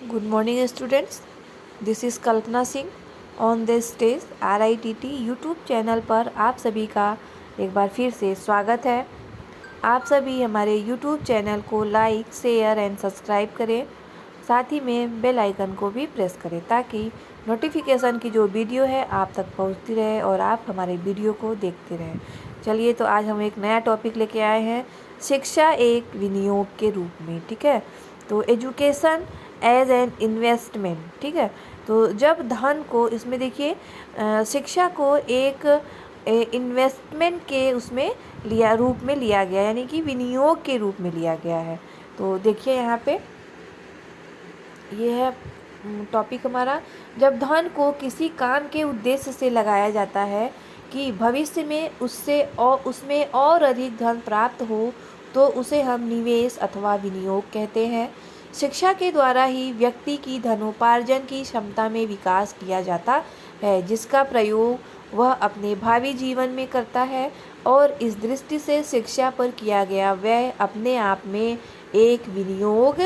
Good morning, students. This is Kalpana Singh on the stage RITT YouTube channel पर आप सभी का एक बार फिर से स्वागत है। आप सभी हमारे यूट्यूब चैनल को लाइक, शेयर एंड सब्सक्राइब करें। साथ ही में बेल आइकन को भी प्रेस करें ताकि नोटिफिकेशन की जो वीडियो है आप तक पहुंचती रहे और आप हमारे वीडियो को देखते रहें। चलिए, तो आज हम एक नया टॉपिक लेके आए हैं, शिक्षा एक विनियोग के रूप में। ठीक है, तो एजुकेशन एज एन इन्वेस्टमेंट। ठीक है, तो जब धन को इसमें देखिए शिक्षा को एक इन्वेस्टमेंट के उसमें रूप में लिया गया, यानी कि विनियोग के रूप में लिया गया है। तो देखिए यहाँ पे ये है टॉपिक हमारा, जब धन को किसी काम के उद्देश्य से लगाया जाता है कि भविष्य में उसमें और अधिक धन प्राप्त हो, तो उसे हम निवेश अथवा विनियोग कहते हैं। शिक्षा के द्वारा ही व्यक्ति की धनोपार्जन की क्षमता में विकास किया जाता है, जिसका प्रयोग वह अपने भावी जीवन में करता है, और इस दृष्टि से शिक्षा पर किया गया व्यय अपने आप में एक विनियोग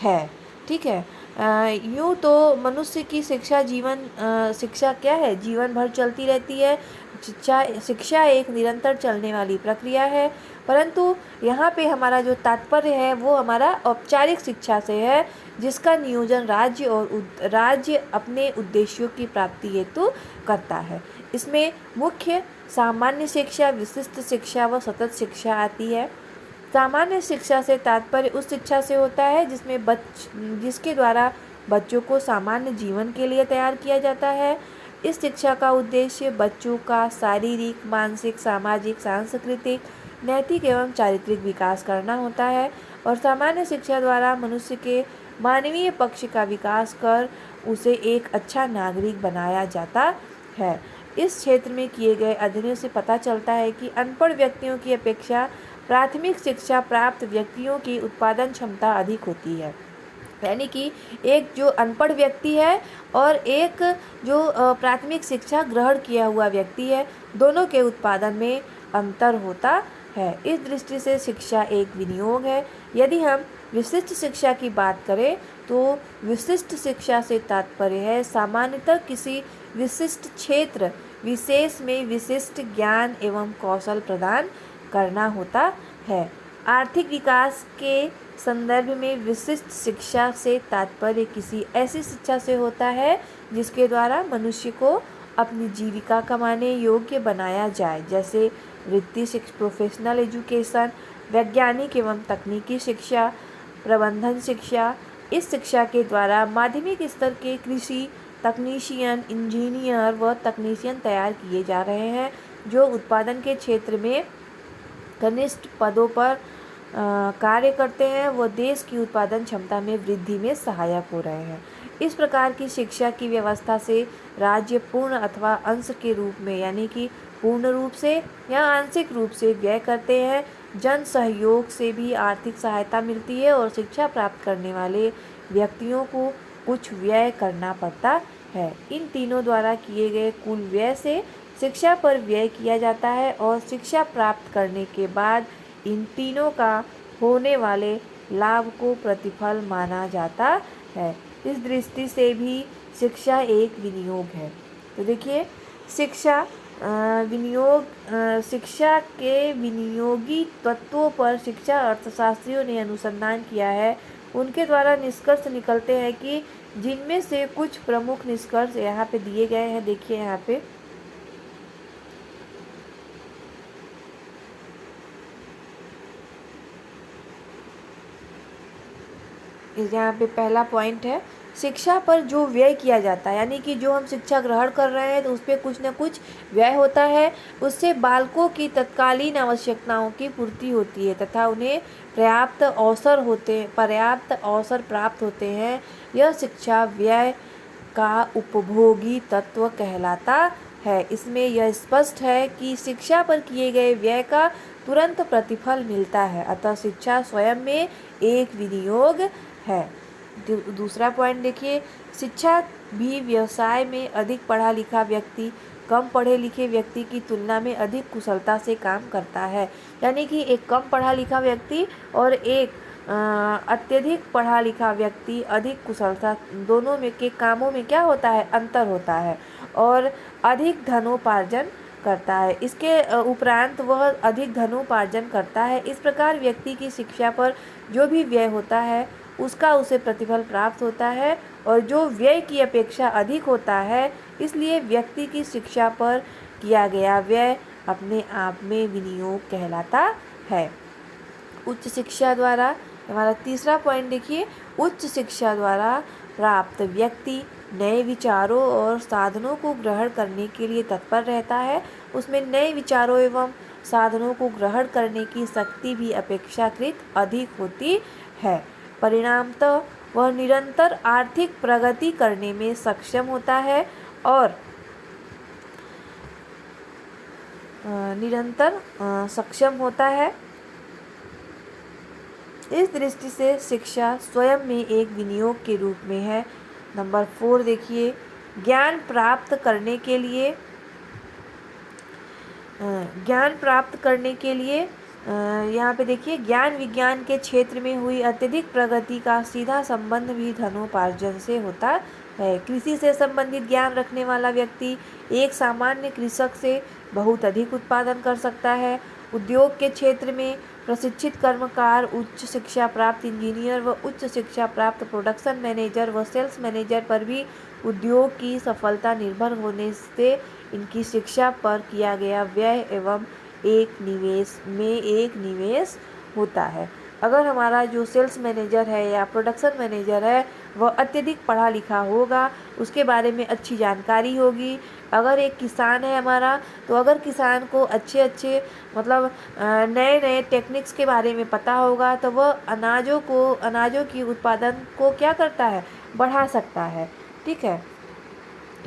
है। ठीक है, यूँ तो मनुष्य की शिक्षा क्या है, जीवन भर चलती रहती है। शिक्षा एक निरंतर चलने वाली प्रक्रिया है, परंतु यहाँ पे हमारा जो तात्पर्य है वो हमारा औपचारिक शिक्षा से है, जिसका नियोजन राज्य अपने उद्देश्यों की प्राप्ति हेतु करता है। इसमें मुख्य सामान्य शिक्षा, विशिष्ट शिक्षा व सतत शिक्षा आती है। सामान्य शिक्षा से तात्पर्य उस शिक्षा से होता है जिसके द्वारा बच्चों को सामान्य जीवन के लिए तैयार किया जाता है। इस शिक्षा का उद्देश्य बच्चों का शारीरिक, मानसिक, सामाजिक, सांस्कृतिक, नैतिक एवं चारित्रिक विकास करना होता है, और सामान्य शिक्षा द्वारा मनुष्य के मानवीय पक्ष का विकास कर उसे एक अच्छा नागरिक बनाया जाता है। इस क्षेत्र में किए गए अध्ययनों से पता चलता है कि अनपढ़ व्यक्तियों की अपेक्षा प्राथमिक शिक्षा प्राप्त व्यक्तियों की उत्पादन क्षमता अधिक होती है। यानी कि एक जो अनपढ़ व्यक्ति है और एक जो प्राथमिक शिक्षा ग्रहण किया हुआ व्यक्ति है, दोनों के उत्पादन में अंतर होता है। इस दृष्टि से शिक्षा एक विनियोग है। यदि हम विशिष्ट शिक्षा की बात करें तो विशिष्ट शिक्षा से तात्पर्य है सामान्यतः किसी विशिष्ट क्षेत्र विशेष में विशिष्ट ज्ञान एवं कौशल प्रदान करना होता है। आर्थिक विकास के संदर्भ में विशिष्ट शिक्षा से तात्पर्य किसी ऐसी शिक्षा से होता है जिसके द्वारा मनुष्य को अपनी जीविका कमाने योग्य बनाया जाए, जैसे वृत्ति शिक्षा, प्रोफेशनल एजुकेशन, वैज्ञानिक एवं तकनीकी शिक्षा, प्रबंधन शिक्षा। इस शिक्षा के द्वारा माध्यमिक स्तर के कृषि तकनीशियन, इंजीनियर व तकनीशियन तैयार किए जा रहे हैं, जो उत्पादन के क्षेत्र में कनिष्ठ पदों पर कार्य करते हैं, वह देश की उत्पादन क्षमता में वृद्धि में सहायक हो रहे हैं। इस प्रकार की शिक्षा की व्यवस्था से राज्य पूर्ण अथवा अंश के रूप में, यानी कि पूर्ण रूप से या आंशिक रूप से व्यय करते हैं। जन सहयोग से भी आर्थिक सहायता मिलती है और शिक्षा प्राप्त करने वाले व्यक्तियों को कुछ व्यय करना पड़ता है। इन तीनों द्वारा किए गए कुल व्यय से शिक्षा पर व्यय किया जाता है, और शिक्षा प्राप्त करने के बाद इन तीनों का होने वाले लाभ को प्रतिफल माना जाता है। इस दृष्टि से भी शिक्षा एक विनियोग है। तो देखिए, शिक्षा के विनियोगी तत्वों पर शिक्षा अर्थशास्त्रियों ने अनुसंधान किया है। उनके द्वारा निष्कर्ष निकलते हैं कि जिनमें से कुछ प्रमुख निष्कर्ष यहाँ पे दिए गए हैं। देखिए यहाँ पे यहाँ पे पहला पॉइंट है, शिक्षा पर जो व्यय किया जाता है, यानी कि जो हम शिक्षा ग्रहण कर रहे हैं तो उस पर कुछ न कुछ व्यय होता है। उससे बालकों की तत्कालीन आवश्यकताओं की पूर्ति होती है तथा उन्हें पर्याप्त अवसर प्राप्त होते हैं। यह शिक्षा व्यय का उपभोगी तत्व कहलाता है। इसमें यह स्पष्ट है कि शिक्षा पर किए गए व्यय का तुरंत प्रतिफल मिलता है, अतः शिक्षा स्वयं में एक विनियोग है। दूसरा पॉइंट देखिए, शिक्षा भी व्यवसाय में अधिक पढ़ा लिखा व्यक्ति कम पढ़े लिखे व्यक्ति की तुलना में अधिक कुशलता से काम करता है। यानी कि एक कम पढ़ा लिखा व्यक्ति और एक अत्यधिक पढ़ा लिखा व्यक्ति अधिक कुशलता दोनों में के कामों में क्या होता है, अंतर होता है और अधिक धनोपार्जन करता है। इसके उपरांत वह अधिक धनोपार्जन करता है। इस प्रकार व्यक्ति की शिक्षा पर जो भी व्यय होता है उसका उसे प्रतिफल प्राप्त होता है और जो व्यय की अपेक्षा अधिक होता है, इसलिए व्यक्ति की शिक्षा पर किया गया व्यय अपने आप में विनियोग कहलाता है। उच्च शिक्षा द्वारा, हमारा तीसरा पॉइंट देखिए, उच्च शिक्षा द्वारा प्राप्त व्यक्ति नए विचारों और साधनों को ग्रहण करने के लिए तत्पर रहता है। उसमें नए विचारों एवं साधनों को ग्रहण करने की शक्ति भी अपेक्षाकृत अधिक होती है। परिणामतः वह निरंतर आर्थिक प्रगति करने में सक्षम होता है और सक्षम होता है। इस दृष्टि से शिक्षा स्वयं में एक विनियोग के रूप में है। नंबर 4 देखिए, ज्ञान प्राप्त करने के लिए यहाँ पे देखिए, ज्ञान विज्ञान के क्षेत्र में हुई अत्यधिक प्रगति का सीधा संबंध भी धनोपार्जन से होता है। कृषि से संबंधित ज्ञान रखने वाला व्यक्ति एक सामान्य कृषक से बहुत अधिक उत्पादन कर सकता है। उद्योग के क्षेत्र में प्रशिक्षित कर्मकार, उच्च शिक्षा प्राप्त इंजीनियर व उच्च शिक्षा प्राप्त प्रोडक्शन मैनेजर व सेल्स मैनेजर पर भी उद्योग की सफलता निर्भर होने से इनकी शिक्षा पर किया गया व्यय एवं एक निवेश होता है। अगर हमारा जो सेल्स मैनेजर है या प्रोडक्शन मैनेजर है वह अत्यधिक पढ़ा लिखा होगा, उसके बारे में अच्छी जानकारी होगी। अगर एक किसान है हमारा, तो अगर किसान को अच्छे मतलब नए नए टेक्निक्स के बारे में पता होगा तो वह अनाजों की उत्पादन को क्या करता है, बढ़ा सकता है। ठीक है,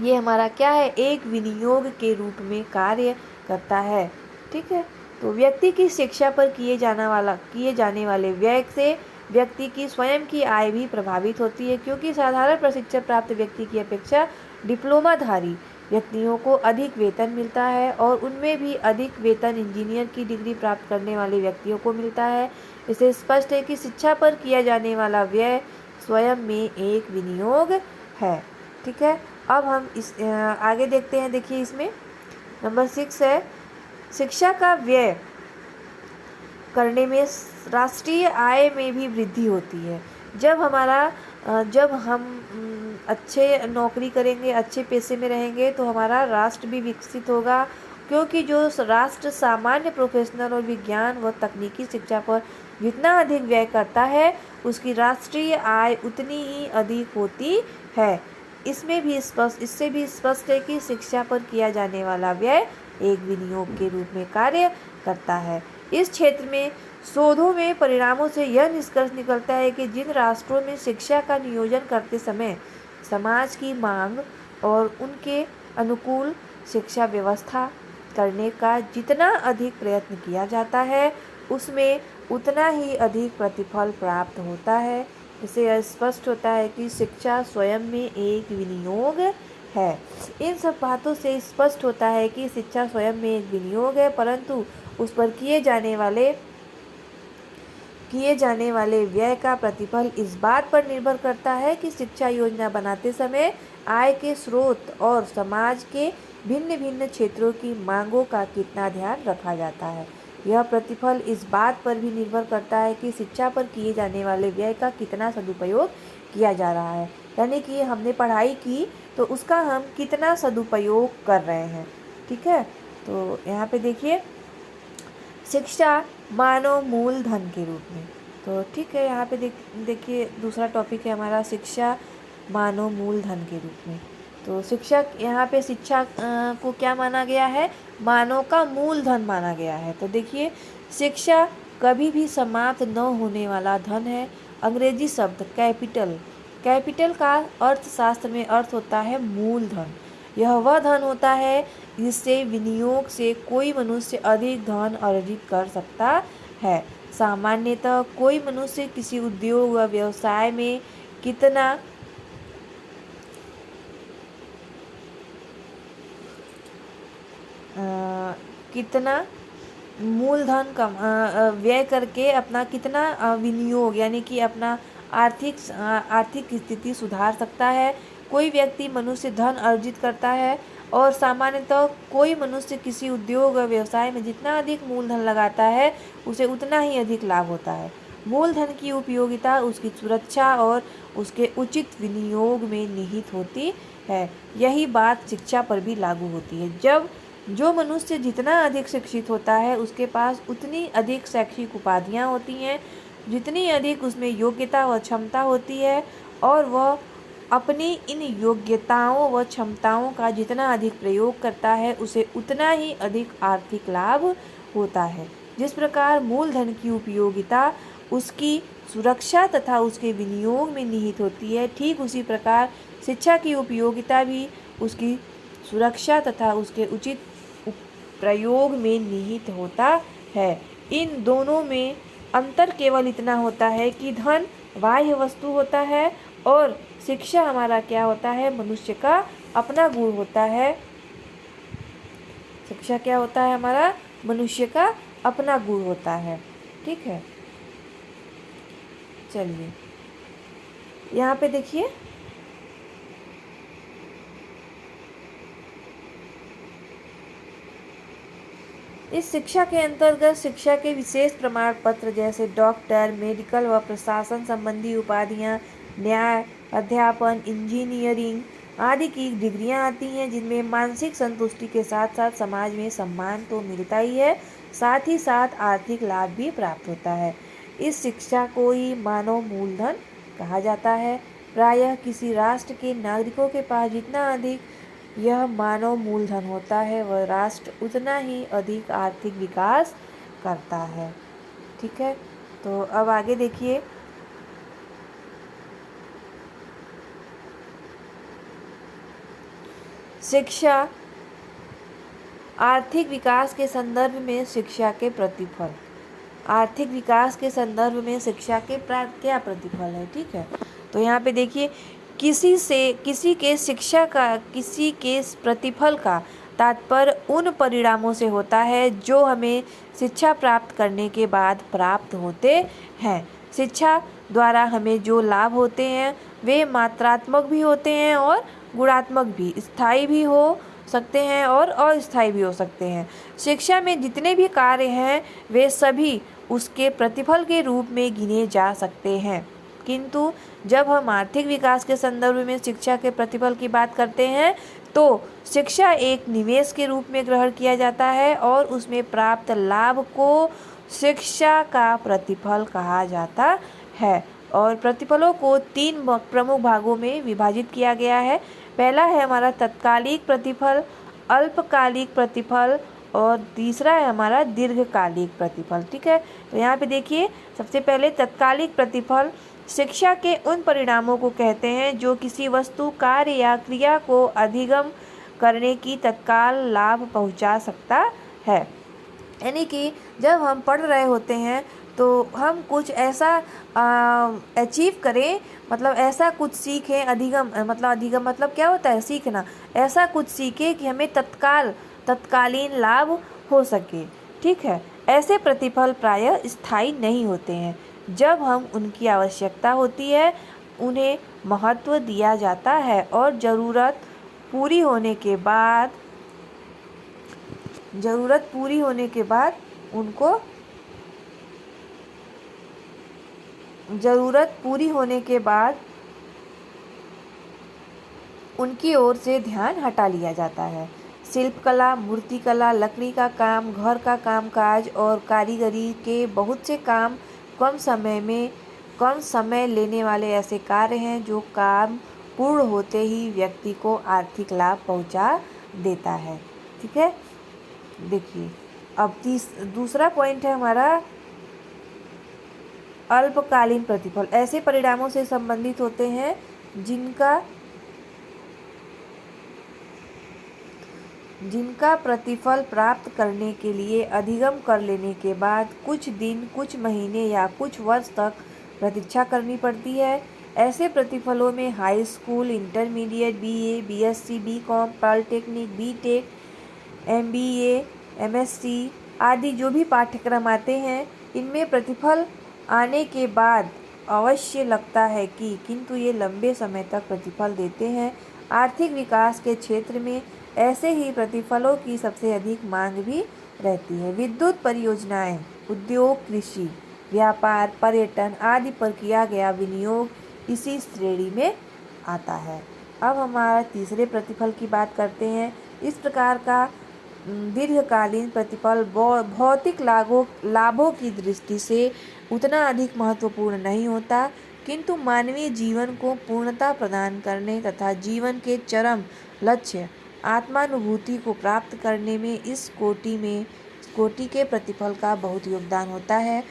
ये हमारा क्या है, एक विनियोग के रूप में कार्य करता है। ठीक है, तो व्यक्ति की शिक्षा पर किए जाने वाले व्यय से व्यक्ति की स्वयं की आय भी प्रभावित होती है, क्योंकि साधारण प्रशिक्षण प्राप्त व्यक्ति की अपेक्षा डिप्लोमाधारी व्यक्तियों को अधिक वेतन मिलता है और उनमें भी अधिक वेतन इंजीनियर की डिग्री प्राप्त करने वाले व्यक्तियों को मिलता है। इससे स्पष्ट है कि शिक्षा पर किया जाने वाला व्यय स्वयं में एक विनियोग है। ठीक है, अब हम इस आगे देखते हैं। देखिए, इसमें नंबर 6 है, शिक्षा का व्यय करने में राष्ट्रीय आय में भी वृद्धि होती है। जब हम अच्छे नौकरी करेंगे, अच्छे पैसे में रहेंगे, तो हमारा राष्ट्र भी विकसित होगा, क्योंकि जो राष्ट्र सामान्य प्रोफेशनल और विज्ञान व तकनीकी शिक्षा पर जितना अधिक व्यय करता है उसकी राष्ट्रीय आय उतनी ही अधिक होती है। इससे भी स्पष्ट है कि शिक्षा पर किया जाने वाला व्यय एक विनियोग के रूप में कार्य करता है। इस क्षेत्र में शोधों में परिणामों से यह निष्कर्ष निकलता है कि जिन राष्ट्रों में शिक्षा का नियोजन करते समय समाज की मांग और उनके अनुकूल शिक्षा व्यवस्था करने का जितना अधिक प्रयत्न किया जाता है उसमें उतना ही अधिक प्रतिफल प्राप्त होता है। इससे स्पष्ट होता है कि शिक्षा स्वयं में एक विनियोग है। इन सब बातों से स्पष्ट होता है कि शिक्षा स्वयं में एक विनियोग है, परंतु उस पर किए जाने वाले व्यय का प्रतिफल इस बात पर निर्भर करता है कि शिक्षा योजना बनाते समय आय के स्रोत और समाज के भिन्न भिन्न क्षेत्रों की मांगों का कितना ध्यान रखा जाता है। यह प्रतिफल इस बात पर भी निर्भर करता है कि शिक्षा पर किए जाने वाले व्यय का कितना सदुपयोग किया जा रहा है, यानी कि हमने पढ़ाई की तो उसका हम कितना सदुपयोग कर रहे हैं। ठीक है, तो यहाँ पे देखिए, शिक्षा मानव मूलधन के रूप में, तो ठीक है, यहाँ पे देखिए दूसरा टॉपिक है हमारा शिक्षा मानव मूलधन के रूप में। तो यहाँ पे शिक्षा को क्या माना गया है, मानव का मूलधन माना गया है। तो देखिए, शिक्षा कभी भी समाप्त न होने वाला धन है। अंग्रेजी शब्द कैपिटल का अर्थशास्त्र में अर्थ होता है मूलधन। यह वह धन होता है जिससे विनियोग से कोई मनुष्य अधिक धन अर्जित कर सकता है। सामान्यतः कोई मनुष्य किसी उद्योग व व्यवसाय में कितना मूलधन व्यय करके अपना कितना विनियोग यानी कि अपना आर्थिक स्थिति सुधार सकता है। कोई व्यक्ति मनुष्य धन अर्जित करता है और सामान्यतः कोई मनुष्य किसी उद्योग और व्यवसाय में जितना अधिक मूलधन लगाता है उसे उतना ही अधिक लाभ होता है। मूलधन की उपयोगिता उसकी सुरक्षा और उसके उचित विनियोग में निहित होती है। यही बात शिक्षा पर भी लागू होती है। जब जो मनुष्य जितना अधिक शिक्षित होता है उसके पास उतनी अधिक शैक्षिक उपाधियाँ होती हैं, जितनी अधिक उसमें योग्यता व क्षमता होती है, और वह अपनी इन योग्यताओं व क्षमताओं का जितना अधिक प्रयोग करता है उसे उतना ही अधिक आर्थिक लाभ होता है। जिस प्रकार मूलधन की उपयोगिता उसकी सुरक्षा तथा उसके विनियोग में निहित होती है, ठीक उसी प्रकार शिक्षा की उपयोगिता भी उसकी सुरक्षा तथा उसके उचित प्रयोग में निहित होता है। इन दोनों में अंतर केवल इतना होता है कि धन बाह्य वस्तु होता है और शिक्षा हमारा क्या होता है, मनुष्य का अपना गुण होता है। शिक्षा क्या होता है, हमारा मनुष्य का अपना गुण होता है। ठीक है, चलिए यहाँ पे देखिए, इस शिक्षा के अंतर्गत शिक्षा के विशेष प्रमाण पत्र जैसे डॉक्टर, मेडिकल व प्रशासन संबंधी उपाधियां, न्याय, अध्यापन, इंजीनियरिंग आदि की डिग्रियां आती हैं, जिनमें मानसिक संतुष्टि के साथ साथ समाज में सम्मान तो मिलता ही है, साथ ही साथ आर्थिक लाभ भी प्राप्त होता है। इस शिक्षा को ही मानव मूलधन कहा जाता है। प्रायः किसी राष्ट्र के नागरिकों के पास जितना अधिक यह मानव मूलधन होता है वह राष्ट्र उतना ही अधिक आर्थिक विकास करता है। ठीक है, तो अब आगे देखिए, शिक्षा आर्थिक विकास के संदर्भ में शिक्षा के प्रतिफल। आर्थिक विकास के संदर्भ में शिक्षा के क्या प्रतिफल है। ठीक है, तो यहाँ पे देखिए, किसी के प्रतिफल का तात्पर्य उन परिणामों से होता है जो हमें शिक्षा प्राप्त करने के बाद प्राप्त होते हैं। शिक्षा द्वारा हमें जो लाभ होते हैं वे मात्रात्मक भी होते हैं और गुणात्मक भी, स्थायी भी हो सकते हैं और अस्थायी भी हो सकते हैं। शिक्षा में जितने भी कार्य हैं वे सभी उसके प्रतिफल के रूप में गिने जा सकते हैं, किंतु जब हम आर्थिक विकास के संदर्भ में शिक्षा के प्रतिफल की बात करते हैं तो शिक्षा एक निवेश के रूप में ग्रहण किया जाता है और उसमें प्राप्त लाभ को शिक्षा का प्रतिफल कहा जाता है। और प्रतिफलों को 3 प्रमुख भागों में विभाजित किया गया है। पहला है हमारा तत्कालिक प्रतिफल, अल्पकालिक प्रतिफल और तीसरा है हमारा दीर्घकालिक प्रतिफल। ठीक है, तो यहाँ पे देखिए, सबसे पहले तत्कालिक प्रतिफल शिक्षा के उन परिणामों को कहते हैं जो किसी वस्तु, कार्य या क्रिया को अधिगम करने की तत्काल लाभ पहुंचा सकता है। यानी कि जब हम पढ़ रहे होते हैं तो हम कुछ ऐसा अचीव करें, मतलब ऐसा कुछ सीखें, अधिगम मतलब क्या होता है, सीखना, ऐसा कुछ सीखें कि हमें तत्कालीन लाभ हो सके। ठीक है, ऐसे प्रतिफल प्रायः स्थायी नहीं होते हैं। जब हम उनकी आवश्यकता होती है उन्हें महत्व दिया जाता है और ज़रूरत पूरी होने के बाद उनकी ओर से ध्यान हटा लिया जाता है। शिल्पकला, मूर्तिकला, लकड़ी का काम, घर का कामकाज और कारीगरी के बहुत से काम कम समय लेने वाले ऐसे कार्य हैं जो काम पूर्ण होते ही व्यक्ति को आर्थिक लाभ पहुंचा देता है। ठीक है, देखिए अब दूसरा पॉइंट है हमारा अल्पकालीन प्रतिफल। ऐसे परिणामों से संबंधित होते हैं जिनका प्रतिफल प्राप्त करने के लिए अधिगम कर लेने के बाद कुछ दिन, कुछ महीने या कुछ वर्ष तक प्रतीक्षा करनी पड़ती है। ऐसे प्रतिफलों में high school, intermediate, BA, BSc, BCom, polytechnic, BTech, MBA, MSc, आदि जो भी पाठ्यक्रम आते हैं, इनमें प्रतिफल आने के बाद अवश्य लगता है कि किंतु ये लंबे समय तक प्रतिफल देते हैं। आर्थिक विकास के क्षेत्र में ऐसे ही प्रतिफलों की सबसे अधिक मांग भी रहती है। विद्युत परियोजनाएं, उद्योग, कृषि, व्यापार, पर्यटन आदि पर किया गया विनियोग इसी श्रेणी में आता है। अब हमारा तीसरे प्रतिफल की बात करते हैं। इस प्रकार का दीर्घकालीन प्रतिफल भौतिक लाभों की दृष्टि से उतना अधिक महत्वपूर्ण नहीं होता, किंतु मानवीय जीवन को पूर्णता प्रदान करने तथा जीवन के चरम लक्ष्य आत्मानुभूति को प्राप्त करने में इस कोटि के प्रतिफल का बहुत योगदान होता है।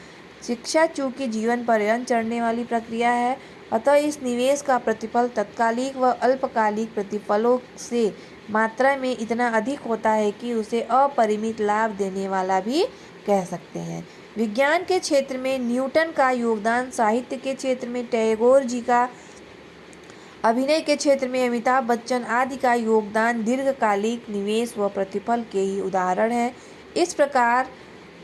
शिक्षा चूँकि जीवन पर्यंत चढ़ने वाली प्रक्रिया है, अतः इस निवेश का प्रतिफल तत्कालिक व अल्पकालिक प्रतिफलों से मात्रा में इतना अधिक होता है कि उसे अपरिमित लाभ देने वाला भी कह सकते हैं। विज्ञान के क्षेत्र में न्यूटन का योगदान, साहित्य के क्षेत्र में टैगोर जी का, अभिनय के क्षेत्र में अमिताभ बच्चन आदि का योगदान दीर्घकालिक निवेश व प्रतिफल के ही उदाहरण है। इस प्रकार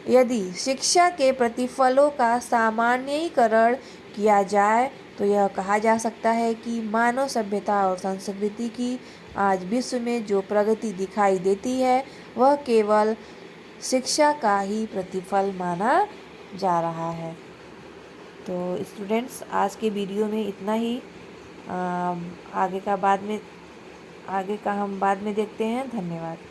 यदि शिक्षा के प्रतिफलों का सामान्यीकरण किया जाए तो यह कहा जा सकता है कि मानव सभ्यता और संस्कृति की आज विश्व में जो प्रगति दिखाई देती है वह केवल शिक्षा का ही प्रतिफल माना जा रहा है। तो स्टूडेंट्स, आज के वीडियो में इतना ही। आगे का हम बाद में देखते हैं। धन्यवाद।